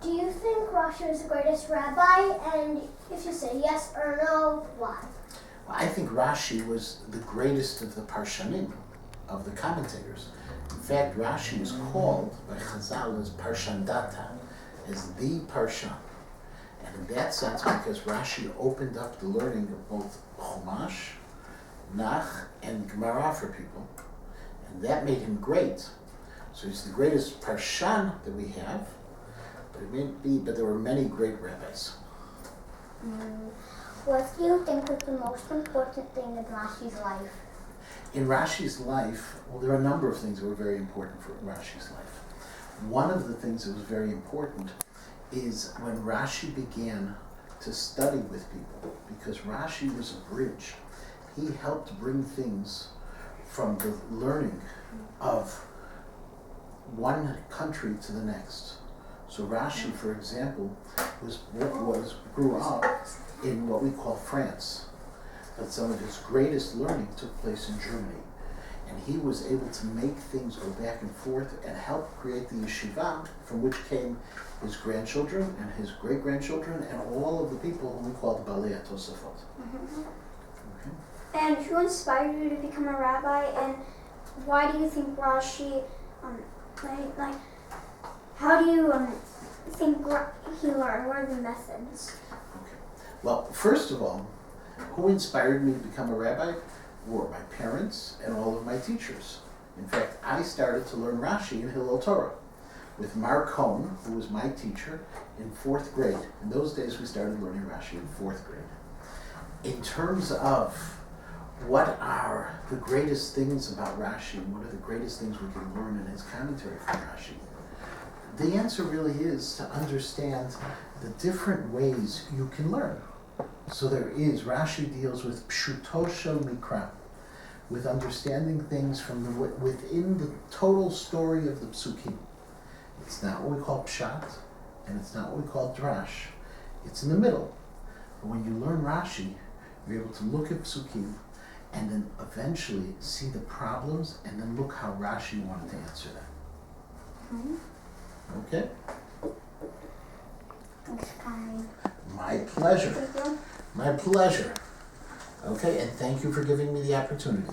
Do you think Rashi is the greatest rabbi? And if you say yes or no, why? Well, I think Rashi was the greatest of the Parshanim, of the commentators. In fact, Rashi is called by Chazal as Parshandata, as the Parshan. And in that sense, because Rashi opened up the learning of both Chumash, Nach, and Gemara for people, and that made him great. So he's the greatest Parshan that we have, but there were many great rabbis. What do you think is the most important thing in Rashi's life? In Rashi's life, well, there are a number of things that were very important for Rashi's life. One of the things that was very important is when Rashi began to study with people, because Rashi was a bridge. He helped bring things from the learning of one country to the next. So Rashi, for example, grew up in what we call France, but some of his greatest learning took place in Germany. And he was able to make things go back and forth and help create the yeshiva from which came his grandchildren and his great-grandchildren and all of the people whom we call the Balei HaTosafot. Okay. And who inspired you to become a rabbi, and why do you think Rashi, how do you think he learned? What are the methods? Okay. Well, first of all, who inspired me to become a rabbi were my parents and all of my teachers. In fact, I started to learn Rashi in Hillel Torah with Mark Cohn, who was my teacher, in 4th grade. In those days, we started learning Rashi in 4th grade. In terms of what are the greatest things about Rashi and what are the greatest things we can learn in his commentary from Rashi, the answer really is to understand the different ways you can learn. So Rashi deals with pshuto shel mikra, with understanding things from within the total story of the psukim. It's not what we call pshat, and it's not what we call drash. It's in the middle. But when you learn Rashi, you're able to look at psukim, and then eventually see the problems, and then look how Rashi wanted to answer them. Okay? Thanks, Kai. My pleasure. Thank you. My pleasure. Okay, and thank you for giving me the opportunity.